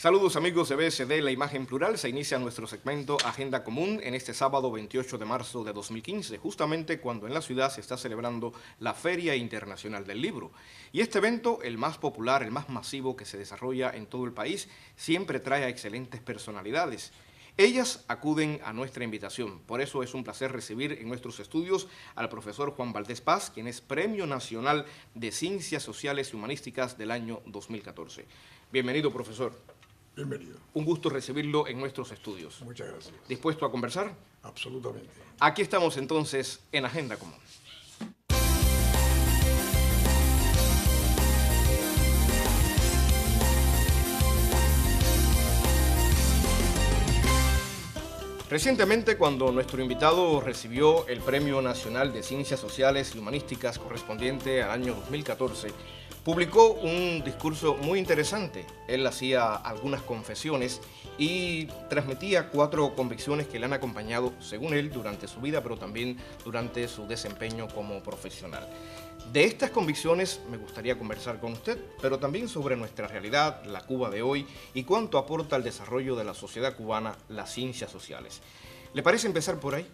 Saludos amigos de BSD, La Imagen Plural. Se inicia nuestro segmento Agenda Común en este sábado 28 de marzo de 2015, justamente cuando en la ciudad se está celebrando la Feria Internacional del Libro. Y este evento, el más popular, el más masivo que se desarrolla en todo el país, siempre trae a excelentes personalidades. Ellas acuden a nuestra invitación. Por eso es un placer recibir en nuestros estudios al profesor Juan Valdés Paz, quien es Premio Nacional de Ciencias Sociales y Humanísticas del año 2014. Bienvenido, profesor. Bienvenido. Un gusto recibirlo en nuestros estudios. Muchas gracias. ¿Dispuesto a conversar? Absolutamente. Aquí estamos entonces en Agenda Común. Recientemente, cuando nuestro invitado recibió el Premio Nacional de Ciencias Sociales y Humanísticas correspondiente al año 2014, publicó un discurso muy interesante. Él hacía algunas confesiones y transmitía 4 convicciones que le han acompañado, según él, durante su vida, pero también durante su desempeño como profesional. De estas convicciones me gustaría conversar con usted, pero también sobre nuestra realidad, la Cuba de hoy, y cuánto aporta al desarrollo de la sociedad cubana las ciencias sociales. ¿Le parece empezar por ahí?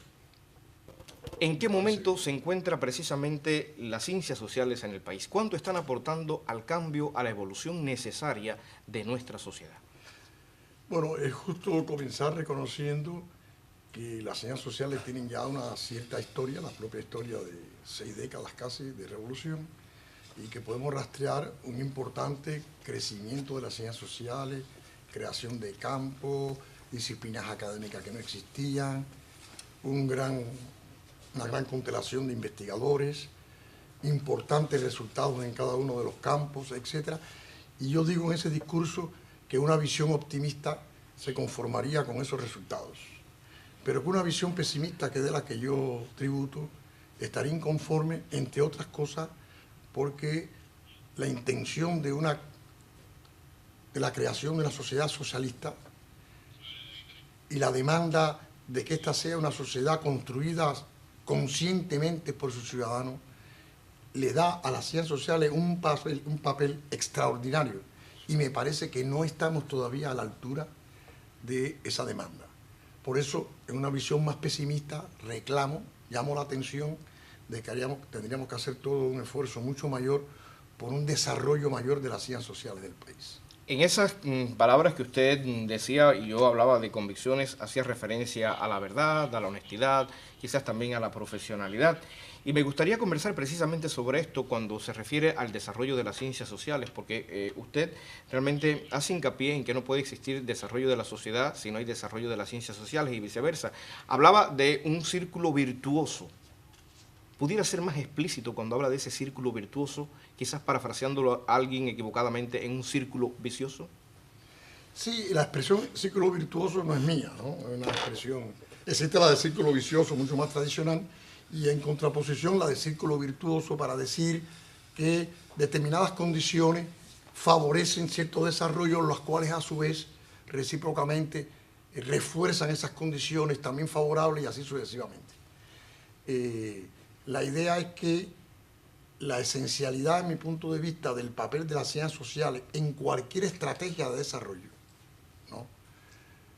¿En qué momento se encuentra precisamente las ciencias sociales en el país? ¿Cuánto están aportando al cambio, a la evolución necesaria de nuestra sociedad? Bueno, es justo comenzar reconociendo que las ciencias sociales tienen ya una cierta historia, la propia historia de 6 décadas casi de revolución, y que podemos rastrear un importante crecimiento de las ciencias sociales, creación de campos, disciplinas académicas que no existían, una gran constelación de investigadores, importantes resultados en cada uno de los campos, etc. Y yo digo en ese discurso que una visión optimista se conformaría con esos resultados, pero que una visión pesimista, que es de la que yo tributo, estaría inconforme, entre otras cosas, porque la intención de la creación de una sociedad socialista y la demanda de que ésta sea una sociedad construida conscientemente por sus ciudadanos, le da a las ciencias sociales un papel extraordinario, y me parece que no estamos todavía a la altura de esa demanda. Por eso, en una visión más pesimista, llamo la atención de que tendríamos que hacer todo un esfuerzo mucho mayor por un desarrollo mayor de las ciencias sociales del país. En esas palabras que usted decía, y yo hablaba de convicciones, hacía referencia a la verdad, a la honestidad, quizás también a la profesionalidad. Y me gustaría conversar precisamente sobre esto cuando se refiere al desarrollo de las ciencias sociales, porque usted realmente hace hincapié en que no puede existir desarrollo de la sociedad si no hay desarrollo de las ciencias sociales y viceversa. Hablaba de un círculo virtuoso. ¿Pudiera ser más explícito cuando habla de ese círculo virtuoso, quizás parafraseándolo a alguien equivocadamente, en un círculo vicioso? Sí, la expresión círculo virtuoso no es mía, ¿no? Es una expresión. Existe la de círculo vicioso, mucho más tradicional, y en contraposición la de círculo virtuoso para decir que determinadas condiciones favorecen cierto desarrollo, las cuales a su vez recíprocamente refuerzan esas condiciones también favorables y así sucesivamente. La idea es que la esencialidad, en mi punto de vista, del papel de las ciencias sociales en cualquier estrategia de desarrollo, ¿no?,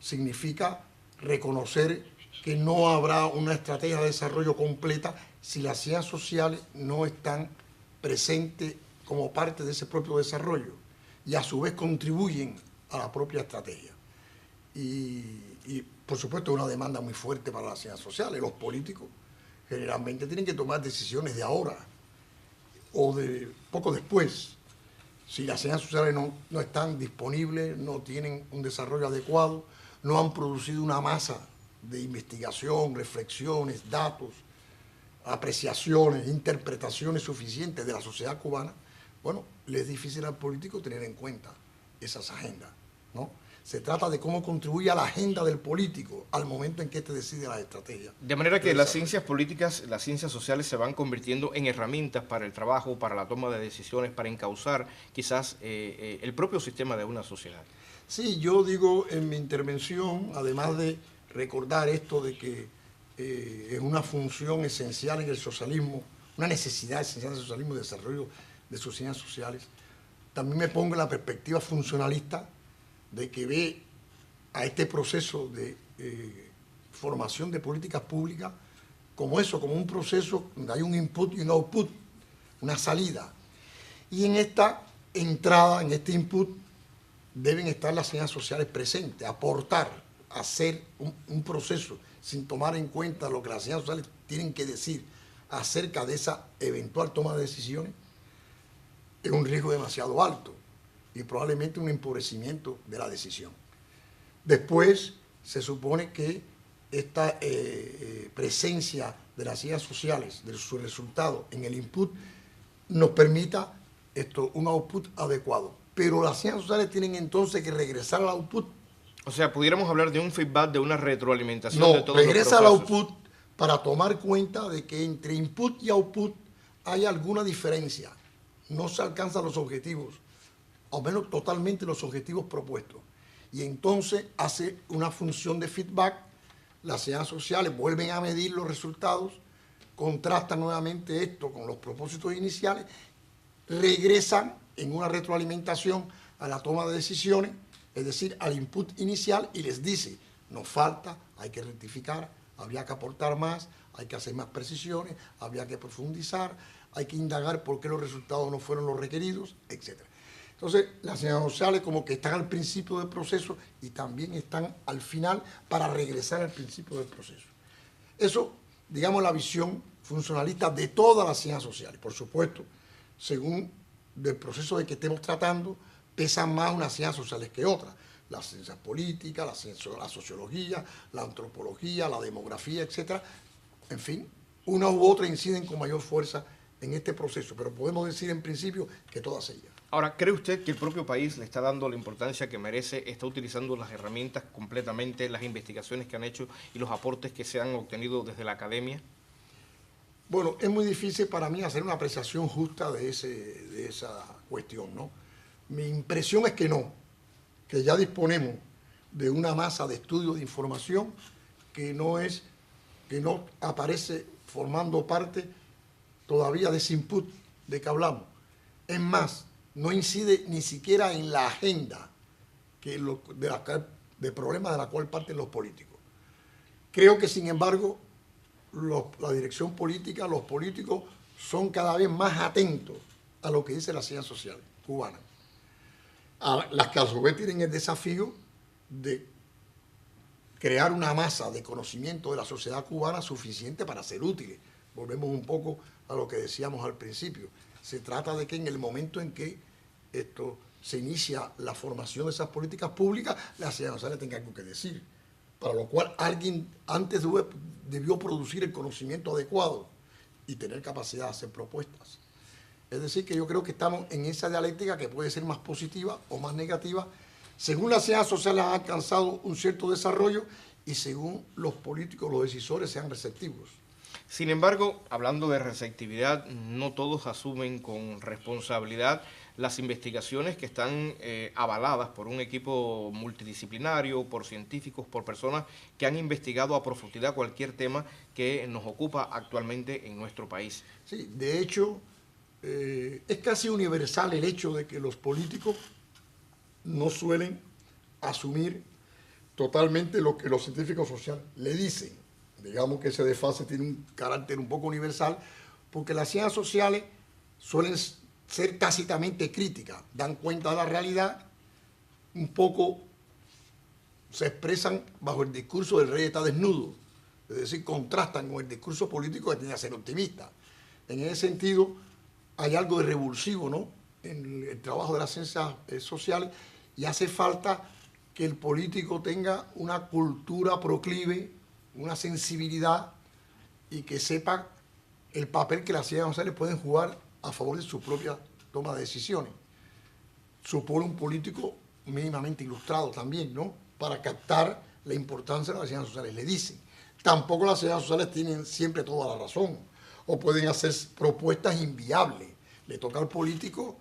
significa reconocer que no habrá una estrategia de desarrollo completa si las ciencias sociales no están presentes como parte de ese propio desarrollo y a su vez contribuyen a la propia estrategia. Y por supuesto, es una demanda muy fuerte para las ciencias sociales. Los políticos generalmente tienen que tomar decisiones de ahora o de poco después. Si las ciencias sociales no están disponibles, no tienen un desarrollo adecuado, no han producido una masa de investigación, reflexiones, datos, apreciaciones, interpretaciones suficientes de la sociedad cubana, bueno, le es difícil al político tener en cuenta esas agendas, ¿no? Se trata de cómo contribuye a la agenda del político al momento en que éste decide las estrategias. De manera que las ciencias políticas, las ciencias sociales se van convirtiendo en herramientas para el trabajo, para la toma de decisiones, para encauzar quizás el propio sistema de una sociedad. Sí, yo digo en mi intervención, además de recordar esto de que es una función esencial en el socialismo, una necesidad esencial del socialismo, de desarrollo de sus ciencias sociales, también me pongo en la perspectiva funcionalista de que ve a este proceso de formación de políticas públicas como eso, como un proceso donde hay un input y un output, una salida. Y en esta entrada, en este input, deben estar las ciencias sociales presentes, aportar, hacer un proceso sin tomar en cuenta lo que las ciencias sociales tienen que decir acerca de esa eventual toma de decisiones, es un riesgo demasiado alto y probablemente un empobrecimiento de la decisión. Después, se supone que esta presencia de las ciencias sociales, de su resultado en el input, nos permita un output adecuado. Pero las ciencias sociales tienen entonces que regresar al output. O sea, pudiéramos hablar de un feedback, de una retroalimentación de todos los procesos. Regresa al output para tomar cuenta de que entre input y output hay alguna diferencia. No se alcanzan los objetivos, o menos totalmente los objetivos propuestos. Y entonces hace una función de feedback, las ciencias sociales vuelven a medir los resultados, contrastan nuevamente esto con los propósitos iniciales, regresan en una retroalimentación a la toma de decisiones, es decir, al input inicial, y les dice, nos falta, hay que rectificar, habría que aportar más, hay que hacer más precisiones, habría que profundizar, hay que indagar por qué los resultados no fueron los requeridos, etc. Entonces, las ciencias sociales como que están al principio del proceso y también están al final para regresar al principio del proceso. Eso, digamos, la visión funcionalista de todas las ciencias sociales. Por supuesto, según del proceso de que estemos tratando, pesan más unas ciencias sociales que otras. Las ciencias políticas, la sociología, la antropología, la demografía, etc. En fin, una u otra inciden con mayor fuerza en este proceso, pero podemos decir en principio que todas ellas. Ahora, ¿cree usted que el propio país le está dando la importancia que merece, está utilizando las herramientas completamente, las investigaciones que han hecho y los aportes que se han obtenido desde la academia? Bueno, es muy difícil para mí hacer una apreciación justa de esa cuestión, ¿no? Mi impresión es que no, que ya disponemos de una masa de estudios de información que no aparece formando parte todavía de ese input de que hablamos. Es más, no incide ni siquiera en la agenda de problemas de la cual parten los políticos. Creo que, sin embargo, la dirección política, los políticos son cada vez más atentos a lo que dice la ciencia social cubana. Las que a su vez tienen el desafío de crear una masa de conocimiento de la sociedad cubana suficiente para ser útiles. Volvemos un poco a lo que decíamos al principio. Se trata de que en el momento en que se inicia la formación de esas políticas públicas, las ciencias sociales tengan algo que decir, para lo cual alguien antes debió producir el conocimiento adecuado y tener capacidad de hacer propuestas. Es decir, que yo creo que estamos en esa dialéctica que puede ser más positiva o más negativa, según las ciencias sociales han alcanzado un cierto desarrollo y según los políticos, los decisores sean receptivos. Sin embargo, hablando de receptividad, no todos asumen con responsabilidad las investigaciones que están avaladas por un equipo multidisciplinario, por científicos, por personas que han investigado a profundidad cualquier tema que nos ocupa actualmente en nuestro país. Sí, de hecho, es casi universal el hecho de que los políticos no suelen asumir totalmente lo que los científicos sociales le dicen. Digamos que ese desfase tiene un carácter un poco universal, porque las ciencias sociales suelen ser tácitamente críticas, dan cuenta de la realidad, un poco se expresan bajo el discurso del rey está desnudo, es decir, contrastan con el discurso político que tiene que ser optimista. En ese sentido, hay algo de revulsivo, ¿no?, en el trabajo de las ciencias sociales, y hace falta que el político tenga una cultura proclive, una sensibilidad, y que sepa el papel que las ciencias sociales pueden jugar a favor de su propia toma de decisiones. Supone un político mínimamente ilustrado también, ¿no?, para captar la importancia de las ciencias sociales. Le dicen, tampoco las ciencias sociales tienen siempre toda la razón, o pueden hacer propuestas inviables. Le toca al político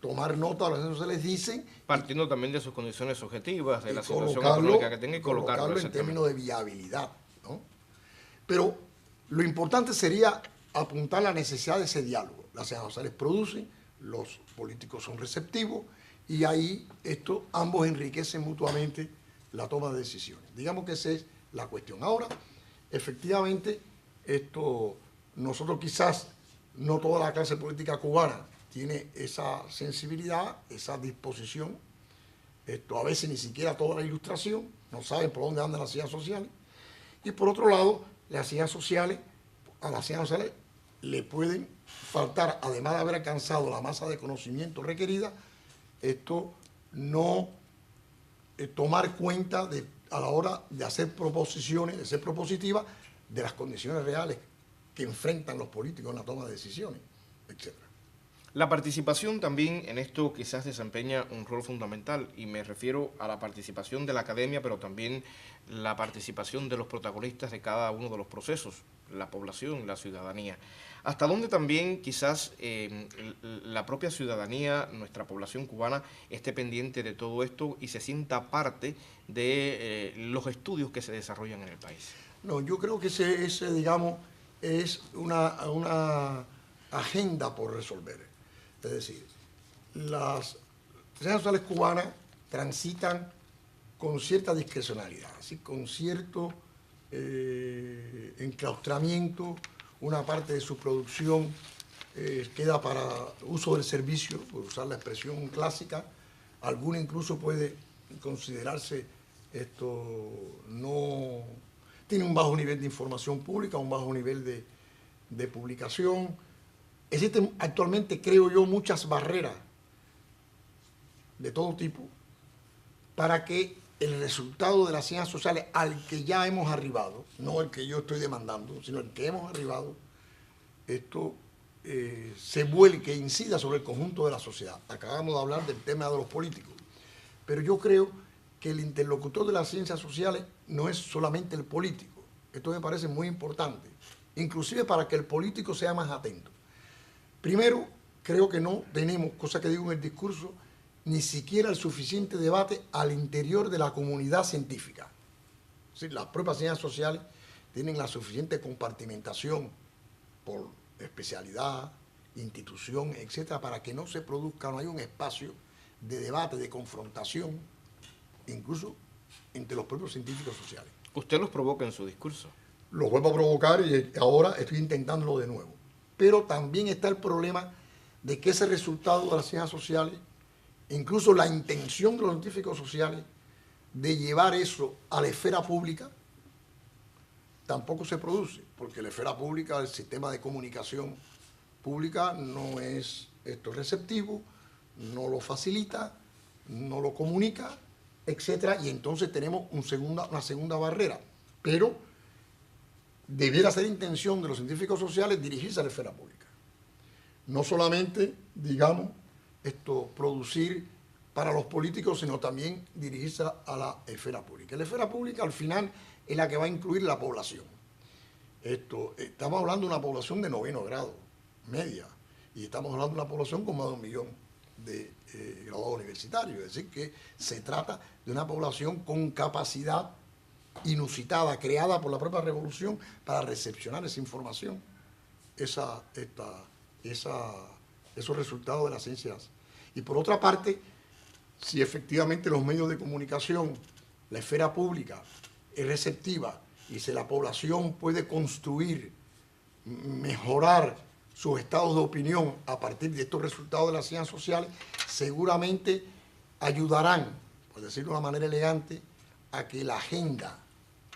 tomar nota de las ciencias sociales, dicen, partiendo también de sus condiciones objetivas, de la situación económica que tenga, y colocarlo en términos de viabilidad, ¿no? Pero lo importante sería apuntar la necesidad de ese diálogo. Las ciencias sociales producen, los políticos son receptivos, y ahí ambos enriquecen mutuamente la toma de decisiones. Digamos que esa es la cuestión. Ahora, efectivamente, nosotros quizás no toda la clase política cubana tiene esa sensibilidad, esa disposición, a veces ni siquiera toda la ilustración, no saben por dónde andan las ciencias sociales, y por otro lado, a las ciencias sociales le pueden faltar, además de haber alcanzado la masa de conocimiento requerida, no tomar cuenta a la hora de hacer proposiciones, de ser propositiva, de las condiciones reales que enfrentan los políticos en la toma de decisiones, etc. La participación también en esto quizás desempeña un rol fundamental, y me refiero a la participación de la academia, pero también la participación de los protagonistas de cada uno de los procesos, la población, la ciudadanía. ¿Hasta dónde también quizás la propia ciudadanía, nuestra población cubana, esté pendiente de todo esto y se sienta parte de los estudios que se desarrollan en el país? No, yo creo que ese digamos, es una agenda por resolver. Es decir, las ciencias sociales cubanas transitan con cierta discrecionalidad, así, con cierto enclaustramiento. Una parte de su producción queda para uso del servicio, por usar la expresión clásica. Alguna incluso puede considerarse no tiene un bajo nivel de información pública, un bajo nivel de publicación. Existen actualmente, creo yo, muchas barreras de todo tipo para que el resultado de las ciencias sociales al que ya hemos arribado, no el que yo estoy demandando, sino el que hemos arribado, se vuelque e incida sobre el conjunto de la sociedad. Acabamos de hablar del tema de los políticos, pero yo creo que el interlocutor de las ciencias sociales no es solamente el político. Esto me parece muy importante, inclusive para que el político sea más atento. Primero, creo que no tenemos, cosa que digo en el discurso, ni siquiera el suficiente debate al interior de la comunidad científica. Es decir, las propias ciencias sociales tienen la suficiente compartimentación por especialidad, institución, etcétera, para que no se produzca, no haya un espacio de debate, de confrontación, incluso entre los propios científicos sociales. Usted los provoca en su discurso. Los vuelvo a provocar y ahora estoy intentándolo de nuevo. Pero también está el problema de que ese resultado de las ciencias sociales, incluso la intención de los científicos sociales de llevar eso a la esfera pública, tampoco se produce, porque la esfera pública, el sistema de comunicación pública no es receptivo, no lo facilita, no lo comunica, etcétera, y entonces tenemos una segunda barrera. Pero debiera ser intención de los científicos sociales dirigirse a la esfera pública. No solamente, digamos, producir para los políticos, sino también dirigirse a la esfera pública. La esfera pública al final es la que va a incluir la población. Estamos hablando de una población de 9º grado, media, y estamos hablando de una población con más de 1 millón de graduados universitarios. Es decir, que se trata de una población con capacidad inusitada, creada por la propia revolución para recepcionar esa información, esos resultados de las ciencias. Y por otra parte, si efectivamente los medios de comunicación, la esfera pública es receptiva y si la población puede construir, mejorar sus estados de opinión a partir de estos resultados de las ciencias sociales, seguramente ayudarán, por decirlo de una manera elegante, a que la agenda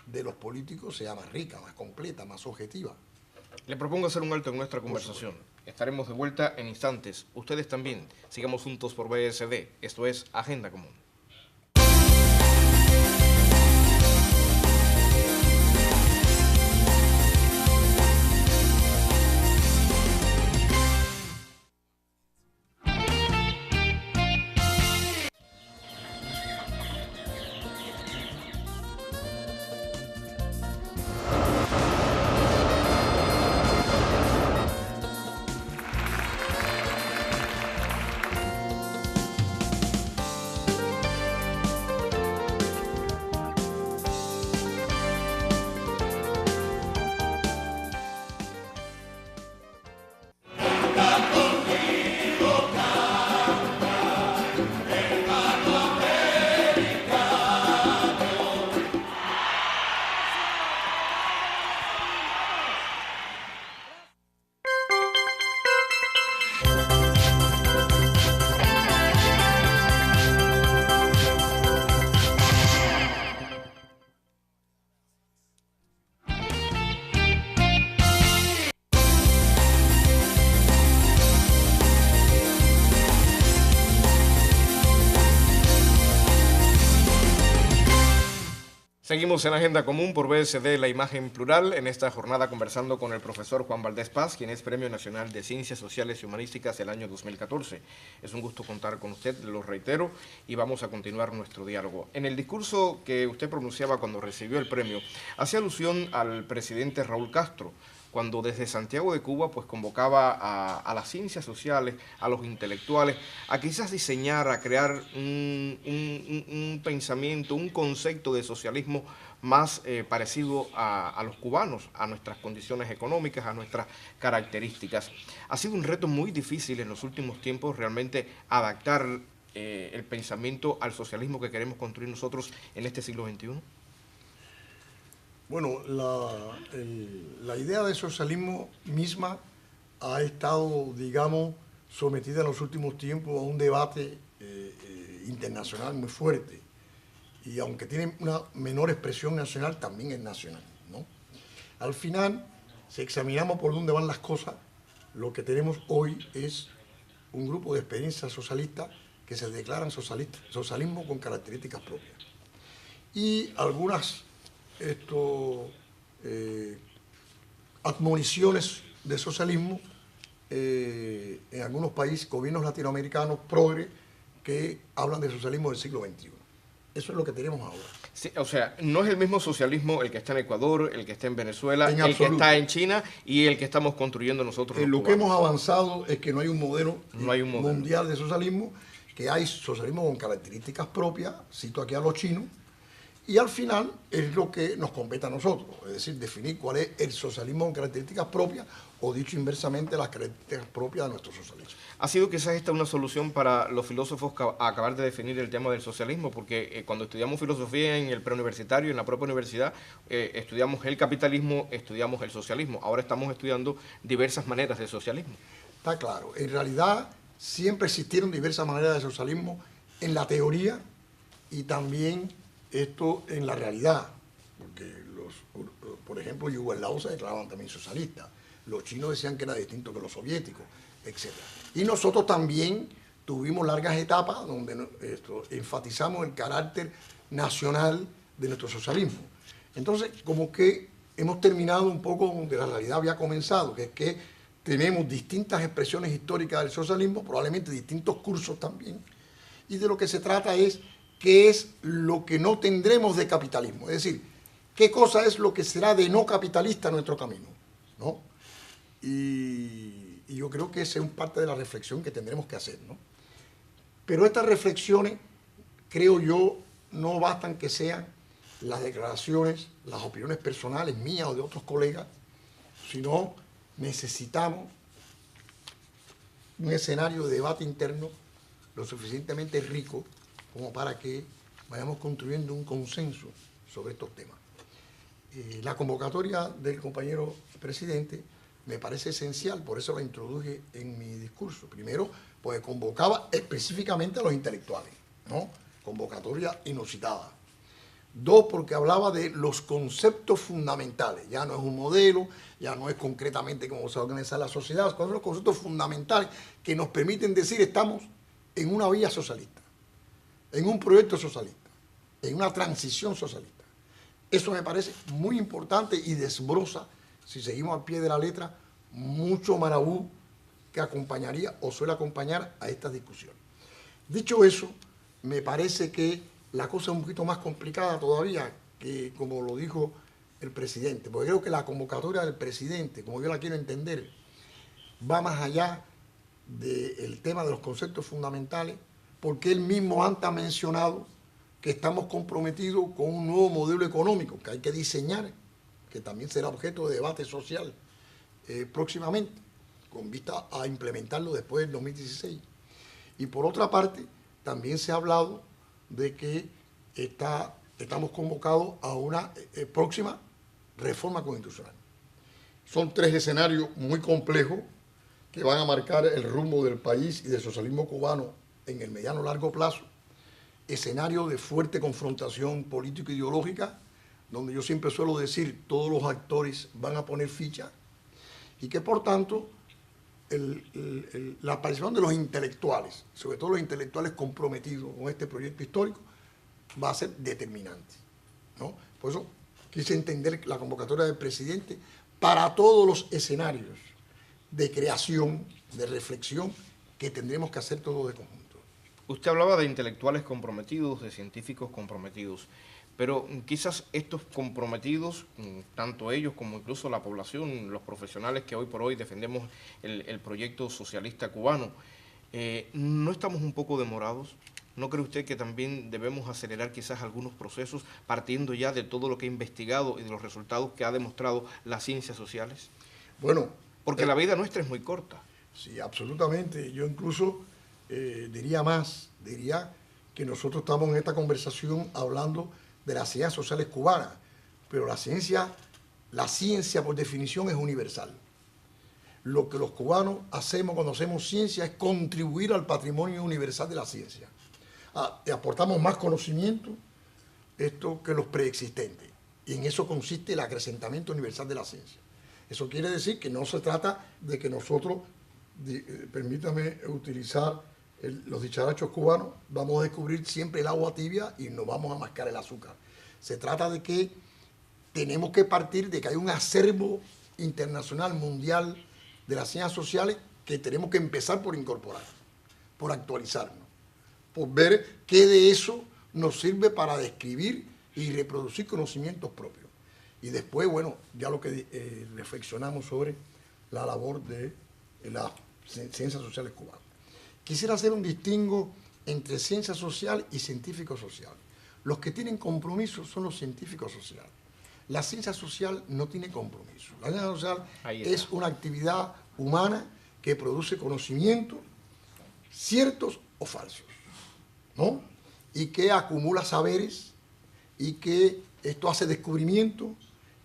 de los políticos sea más rica, más completa, más objetiva. Le propongo hacer un alto en nuestra conversación. Estaremos de vuelta en instantes. Ustedes también. Sigamos juntos por BSD. Esto es Agenda Común. Seguimos en Agenda Común por BSD La Imagen Plural, en esta jornada conversando con el profesor Juan Valdés Paz, quien es Premio Nacional de Ciencias Sociales y Humanísticas del año 2014. Es un gusto contar con usted, lo reitero, y vamos a continuar nuestro diálogo. En el discurso que usted pronunciaba cuando recibió el premio, hacía alusión al presidente Raúl Castro, cuando desde Santiago de Cuba pues convocaba a las ciencias sociales, a los intelectuales, a quizás diseñar, a crear un pensamiento, un concepto de socialismo más parecido a los cubanos, a nuestras condiciones económicas, a nuestras características. Ha sido un reto muy difícil en los últimos tiempos realmente adaptar el pensamiento al socialismo que queremos construir nosotros en este siglo XXI. Bueno, la idea de socialismo misma ha estado, digamos, sometida en los últimos tiempos a un debate internacional muy fuerte. Y aunque tiene una menor expresión nacional, también es nacional, ¿no? Al final, si examinamos por dónde van las cosas, lo que tenemos hoy es un grupo de experiencias socialistas que se declaran socialistas, socialismo con características propias. Y algunas admoniciones de socialismo en algunos países, gobiernos latinoamericanos progres, que hablan de socialismo del siglo XXI. Eso es lo que tenemos ahora. Sí, o sea, no es el mismo socialismo el que está en Ecuador, el que está en Venezuela, En el que absoluto. está en China y el que estamos construyendo nosotros. Lo que hemos avanzado es que no hay un modelo, mundial de socialismo, que hay socialismo con características propias, cito aquí a los chinos, y al final es lo que nos compete a nosotros, es decir, definir cuál es el socialismo con características propias, o dicho inversamente, las características propias de nuestro socialismo. ¿Ha sido quizás esta una solución para los filósofos acabar de definir el tema del socialismo? Porque cuando estudiamos filosofía en el preuniversitario, en la propia universidad, estudiamos el capitalismo, estudiamos el socialismo. Ahora estamos estudiando diversas maneras de socialismo. Está claro. En realidad siempre existieron diversas maneras de socialismo en la teoría y también esto en la realidad. Porque, por ejemplo, Yugoslavia se declaraban también socialistas. Los chinos decían que era distinto que los soviéticos, etc. Y nosotros también tuvimos largas etapas donde enfatizamos el carácter nacional de nuestro socialismo. Entonces, como que hemos terminado un poco donde la realidad había comenzado, que es que tenemos distintas expresiones históricas del socialismo, probablemente distintos cursos también, y de lo que se trata es qué es lo que no tendremos de capitalismo, es decir, qué cosa es lo que será de no capitalista nuestro camino, ¿no? Y yo creo que esa es parte de la reflexión que tendremos que hacer, ¿no? Pero estas reflexiones, creo yo, no bastan que sean las declaraciones, las opiniones personales mías o de otros colegas, sino necesitamos un escenario de debate interno lo suficientemente rico como para que vayamos construyendo un consenso sobre estos temas. La convocatoria del compañero presidente me parece esencial, por eso la introduje en mi discurso. Primero, pues convocaba específicamente a los intelectuales, ¿no? Convocatoria inusitada. Dos, porque hablaba de los conceptos fundamentales. Ya no es un modelo, ya no es concretamente cómo se organiza la sociedad, son los conceptos fundamentales que nos permiten decir estamos en una vía socialista, en un proyecto socialista, en una transición socialista. Eso me parece muy importante y desbroza, si seguimos al pie de la letra, mucho marabú que acompañaría o suele acompañar a estas discusiones. Dicho eso, me parece que la cosa es un poquito más complicada todavía, que como lo dijo el presidente, porque creo que la convocatoria del presidente, como yo la quiero entender, va más allá del tema de los conceptos fundamentales, porque él mismo antes ha mencionado que estamos comprometidos con un nuevo modelo económico que hay que diseñar, que también será objeto de debate social próximamente, con vista a implementarlo después del 2016. Y por otra parte, también se ha hablado de que estamos convocados a una próxima reforma constitucional. Son tres escenarios muy complejos que van a marcar el rumbo del país y del socialismo cubano en el mediano largo plazo. Escenario de fuerte confrontación político-ideológica, donde yo siempre suelo decir todos los actores van a poner ficha, y que por tanto la aparición de los intelectuales, sobre todo los intelectuales comprometidos con este proyecto histórico, va a ser determinante, ¿no? Por eso quise entender la convocatoria del presidente para todos los escenarios de creación, de reflexión que tendremos que hacer todos de conjunto. Usted hablaba de intelectuales comprometidos, de científicos comprometidos, pero quizás estos comprometidos, tanto ellos como incluso la población, los profesionales que hoy por hoy defendemos el proyecto socialista cubano, ¿no estamos un poco demorados? ¿No cree usted que también debemos acelerar quizás algunos procesos partiendo ya de todo lo que ha investigado y de los resultados que ha demostrado las ciencias sociales? Bueno, porque la vida nuestra es muy corta. Sí, absolutamente. Yo incluso diría que nosotros estamos en esta conversación hablando de las ciencias sociales cubanas, pero la ciencia por definición es universal. Lo que los cubanos hacemos cuando hacemos ciencia es contribuir al patrimonio universal de la ciencia. Aportamos más conocimiento que los preexistentes, y en eso consiste el acrecentamiento universal de la ciencia. Eso quiere decir que no se trata de que nosotros, permítame utilizar los dicharachos cubanos, vamos a descubrir siempre el agua tibia y no vamos a mascar el azúcar. Se trata de que tenemos que partir de que hay un acervo internacional, mundial, de las ciencias sociales que tenemos que empezar por incorporar, por actualizarnos, por ver qué de eso nos sirve para describir y reproducir conocimientos propios. Y después, bueno, ya lo que reflexionamos sobre la labor de las ciencias sociales cubanas. Quisiera hacer un distingo entre ciencia social y científico social. Los que tienen compromiso son los científicos sociales. La ciencia social no tiene compromiso. La ciencia social es una actividad humana que produce conocimientos ciertos o falsos, ¿no? Y que acumula saberes, y que esto hace descubrimientos,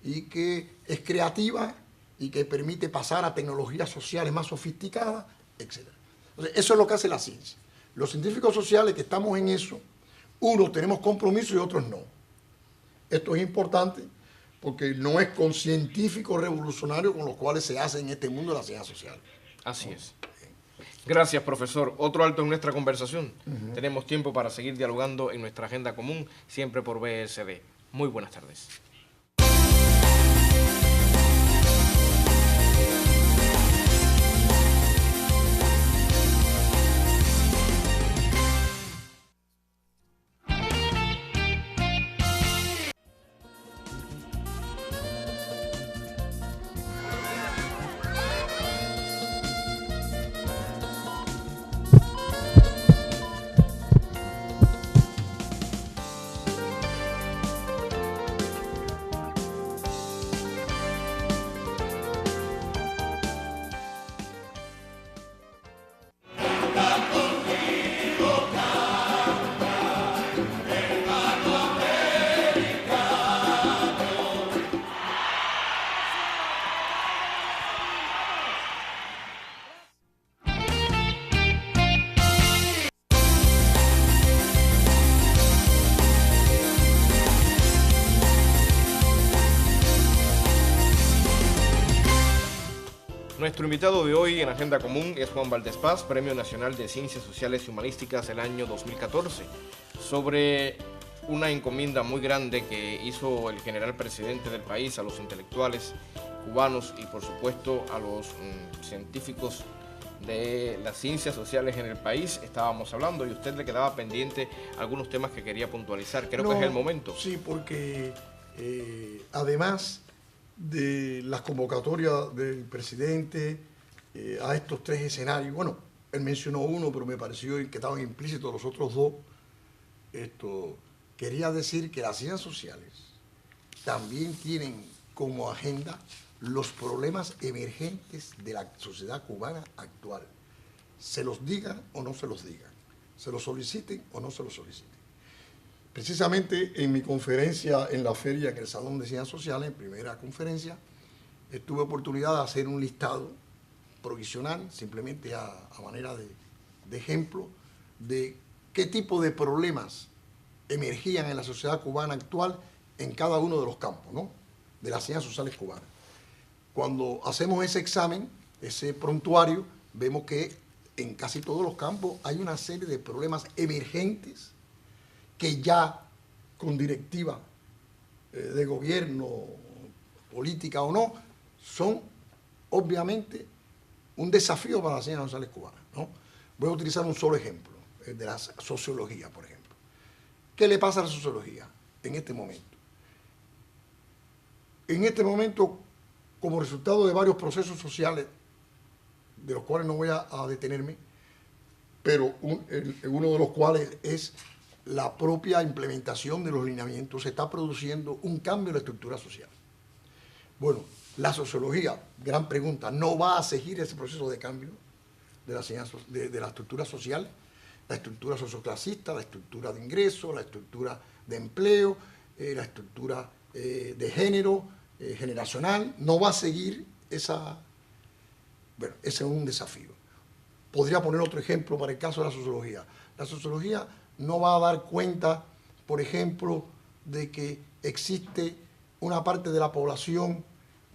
y que es creativa, y que permite pasar a tecnologías sociales más sofisticadas, etc. Entonces, eso es lo que hace la ciencia. Los científicos sociales que estamos en eso, unos tenemos compromiso y otros no. Esto es importante porque no es con científicos revolucionarios con los cuales se hace en este mundo la ciencia social. Así es. Gracias, profesor. Otro alto en nuestra conversación. Tenemos tiempo para seguir dialogando en nuestra agenda común, siempre por BSD. Muy buenas tardes. Nuestro invitado de hoy en Agenda Común es Juan Valdés Paz, Premio Nacional de Ciencias Sociales y Humanísticas del año 2014, sobre una encomienda muy grande que hizo el general presidente del país a los intelectuales cubanos y por supuesto a los científicos de las ciencias sociales en el país. Estábamos hablando y a usted le quedaba pendiente algunos temas que quería puntualizar. Creo que es el momento. Sí, porque además de las convocatorias del presidente a estos tres escenarios, bueno, él mencionó uno, pero me pareció que estaban implícitos los otros dos. Quería decir que las ciencias sociales también tienen como agenda los problemas emergentes de la sociedad cubana actual. Se los digan o no se los digan, se los soliciten o no se los soliciten. Precisamente en mi conferencia en la feria, en el Salón de Ciencias Sociales, en primera conferencia, tuve oportunidad de hacer un listado provisional, simplemente a manera de ejemplo, de qué tipo de problemas emergían en la sociedad cubana actual en cada uno de los campos, ¿no?, de las ciencias sociales cubanas. Cuando hacemos ese examen, ese prontuario, vemos que en casi todos los campos hay una serie de problemas emergentes que ya con directiva de gobierno, política o no, son obviamente un desafío para las ciencias sociales cubanas, ¿no? Voy a utilizar un solo ejemplo, el de la sociología, por ejemplo. ¿Qué le pasa a la sociología en este momento? En este momento, como resultado de varios procesos sociales, de los cuales no voy a detenerme, pero uno de los cuales es la propia implementación de los lineamientos, se está produciendo un cambio en la estructura social. Bueno, la sociología, gran pregunta, ¿no va a seguir ese proceso de cambio de la estructura social? La estructura socioclasista, la estructura de ingresos, la estructura de empleo, la estructura de género, generacional, ¿no va a seguir esa? Bueno, ese es un desafío. Podría poner otro ejemplo para el caso de la sociología. La sociología no va a dar cuenta, por ejemplo, de que existe una parte de la población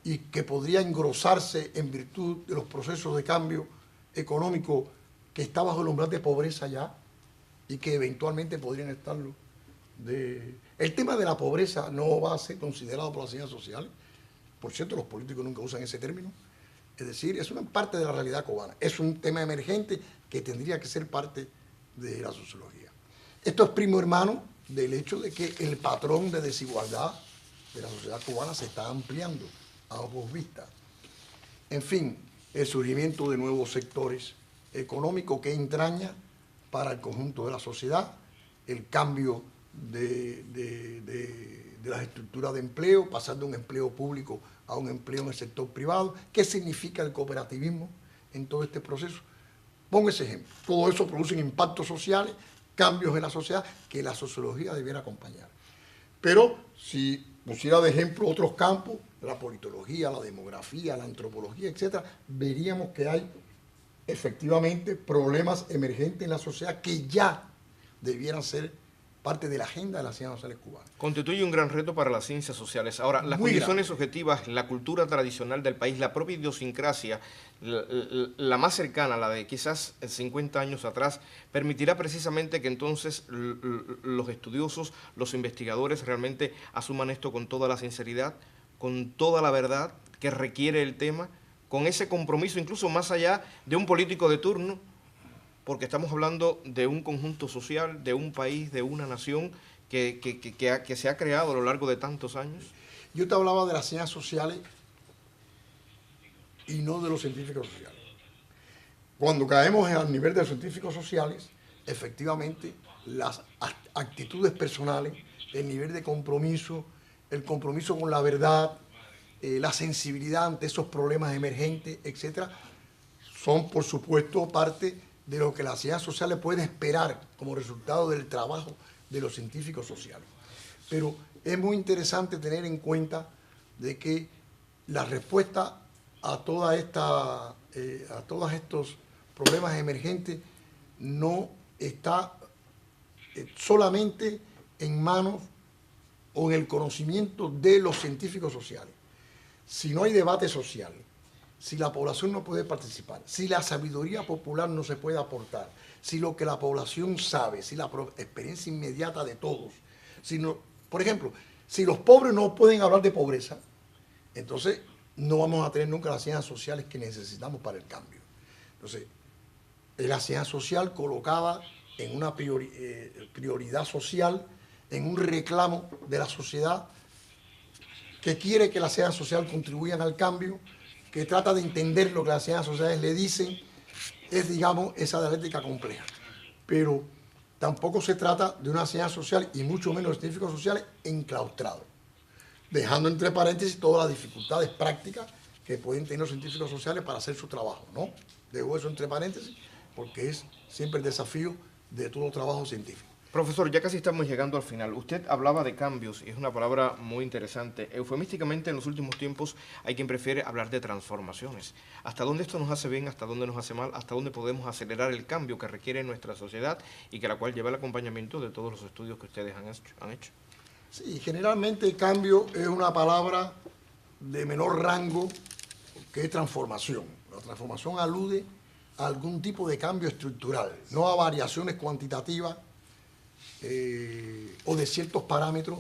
y que podría engrosarse en virtud de los procesos de cambio económico que está bajo el umbral de pobreza ya y que eventualmente podrían estarlo. El tema de la pobreza no va a ser considerado por las ciencias sociales. Por cierto, los políticos nunca usan ese término. Es decir, es una parte de la realidad cubana. Es un tema emergente que tendría que ser parte de la sociología. Esto es primo hermano del hecho de que el patrón de desigualdad de la sociedad cubana se está ampliando a ojos vistas. En fin, el surgimiento de nuevos sectores económicos que entraña para el conjunto de la sociedad, el cambio de las estructuras de empleo, pasar de un empleo público a un empleo en el sector privado. ¿Qué significa el cooperativismo en todo este proceso? Pongo ese ejemplo. Todo eso produce impactos sociales, cambios en la sociedad que la sociología debiera acompañar. Pero si pusiera de ejemplo otros campos, la politología, la demografía, la antropología, etc., veríamos que hay efectivamente problemas emergentes en la sociedad que ya debieran ser parte de la agenda de las ciencias sociales cubanas. Constituye un gran reto para las ciencias sociales. Ahora, las condiciones objetivas, la cultura tradicional del país, la propia idiosincrasia, la más cercana, la de quizás 50 años atrás, permitirá precisamente que entonces los estudiosos, los investigadores realmente asuman esto con toda la sinceridad, con toda la verdad que requiere el tema, con ese compromiso incluso más allá de un político de turno, porque estamos hablando de un conjunto social, de un país, de una nación que se ha creado a lo largo de tantos años. Yo te hablaba de las ciencias sociales y no de los científicos sociales. Cuando caemos al nivel de los científicos sociales, efectivamente, las actitudes personales, el nivel de compromiso, el compromiso con la verdad, la sensibilidad ante esos problemas emergentes, etcétera, son, por supuesto, parte de lo que las ciencias sociales pueden esperar como resultado del trabajo de los científicos sociales. Pero es muy interesante tener en cuenta de que la respuesta a todos estos problemas emergentes no está solamente en manos o en el conocimiento de los científicos sociales. Si no hay debate social, si la población no puede participar, si la sabiduría popular no se puede aportar, si lo que la población sabe, si la experiencia inmediata de todos, por ejemplo, si los pobres no pueden hablar de pobreza, entonces no vamos a tener nunca las ciencias sociales que necesitamos para el cambio. Entonces, es la ciencia social colocada en una prioridad social, en un reclamo de la sociedad que quiere que la ciencia social contribuyan al cambio, que trata de entender lo que las ciencias sociales le dicen, es, digamos, esa dialéctica compleja. Pero tampoco se trata de una ciencia social, y mucho menos de científicos sociales, enclaustrados, dejando entre paréntesis todas las dificultades prácticas que pueden tener los científicos sociales para hacer su trabajo, ¿no? Dejo eso entre paréntesis porque es siempre el desafío de todo trabajo científico. Profesor, ya casi estamos llegando al final. Usted hablaba de cambios y es una palabra muy interesante. Eufemísticamente, en los últimos tiempos hay quien prefiere hablar de transformaciones. ¿Hasta dónde esto nos hace bien? ¿Hasta dónde nos hace mal? ¿Hasta dónde podemos acelerar el cambio que requiere nuestra sociedad y que la cual lleva el acompañamiento de todos los estudios que ustedes han hecho? Sí, generalmente cambio es una palabra de menor rango que transformación. La transformación alude a algún tipo de cambio estructural, no a variaciones cuantitativas o de ciertos parámetros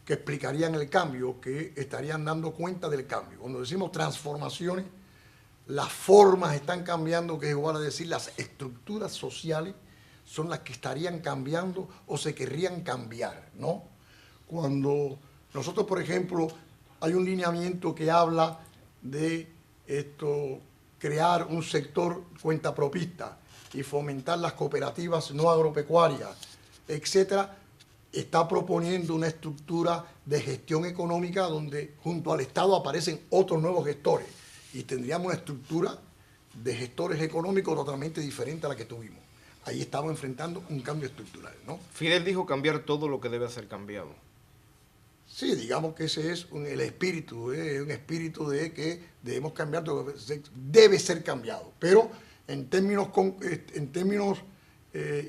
que explicarían el cambio, que estarían dando cuenta del cambio. Cuando decimos transformaciones, las formas están cambiando, que es igual a decir las estructuras sociales son las que estarían cambiando o se querrían cambiar, ¿no? Cuando nosotros, por ejemplo, hay un lineamiento que habla de crear un sector cuentapropista y fomentar las cooperativas no agropecuarias, etcétera, está proponiendo una estructura de gestión económica donde junto al Estado aparecen otros nuevos gestores y tendríamos una estructura de gestores económicos totalmente diferente a la que tuvimos. Ahí estamos enfrentando un cambio estructural, ¿no? Fidel dijo cambiar todo lo que debe ser cambiado. Sí, digamos que ese es el espíritu, un espíritu de que debemos cambiar todo lo que debe ser cambiado. Pero en términos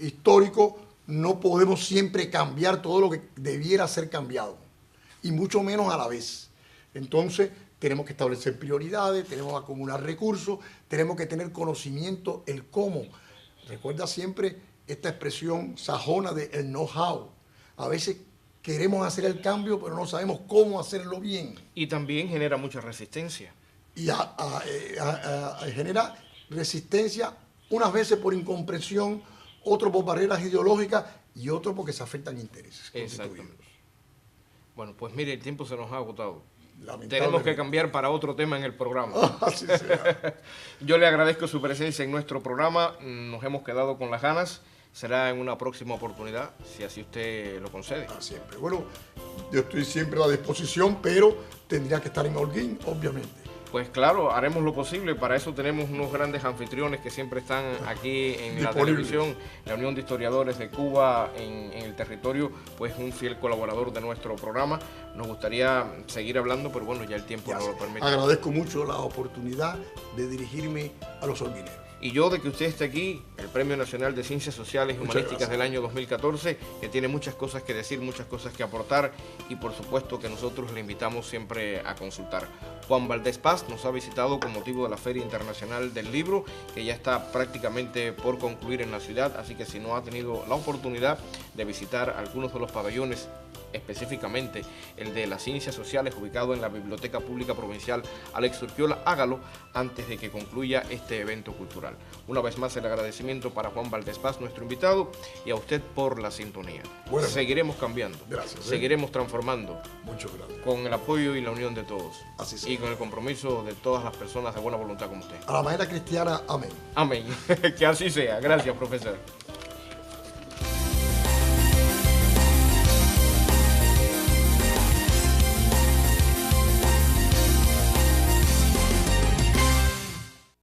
históricos no podemos siempre cambiar todo lo que debiera ser cambiado, y mucho menos a la vez. Entonces tenemos que establecer prioridades, tenemos que acumular recursos, tenemos que tener conocimiento, el cómo. Recuerda siempre esta expresión sajona de el know-how. A veces queremos hacer el cambio, pero no sabemos cómo hacerlo bien. Y también genera mucha resistencia. Y genera resistencia unas veces por incomprensión, otro por barreras ideológicas y otro porque se afectan intereses constituidos. Bueno, pues mire, el tiempo se nos ha agotado. Tenemos que cambiar para otro tema en el programa. Así sea. Yo le agradezco su presencia en nuestro programa. Nos hemos quedado con las ganas. Será en una próxima oportunidad, si así usted lo concede. Siempre. Bueno, yo estoy siempre a la disposición, pero tendría que estar en Holguín, obviamente. Pues claro, haremos lo posible. Para eso tenemos unos grandes anfitriones que siempre están aquí en la televisión. La Unión de Historiadores de Cuba en el territorio, pues un fiel colaborador de nuestro programa. Nos gustaría seguir hablando, pero bueno, ya el tiempo no lo permite. Agradezco mucho la oportunidad de dirigirme a los holguineros. Y yo de que usted esté aquí, el Premio Nacional de Ciencias Sociales y Humanísticas del año 2014, que tiene muchas cosas que decir, muchas cosas que aportar, y por supuesto que nosotros le invitamos siempre a consultar. Juan Valdés Paz nos ha visitado con motivo de la Feria Internacional del Libro, que ya está prácticamente por concluir en la ciudad, así que si no ha tenido la oportunidad de visitar algunos de los pabellones, específicamente el de las Ciencias Sociales, ubicado en la Biblioteca Pública Provincial Alex Urquiola, hágalo antes de que concluya este evento cultural. Una vez más el agradecimiento para Juan Valdés Paz, nuestro invitado, y a usted por la sintonía. Bueno, seguiremos cambiando, gracias, seguiremos transformando. Muchas gracias. Con el apoyo y la unión de todos. Así sea. Y con el compromiso de todas las personas de buena voluntad como usted. A la manera cristiana, amén. Amén. Que así sea. Gracias, profesor.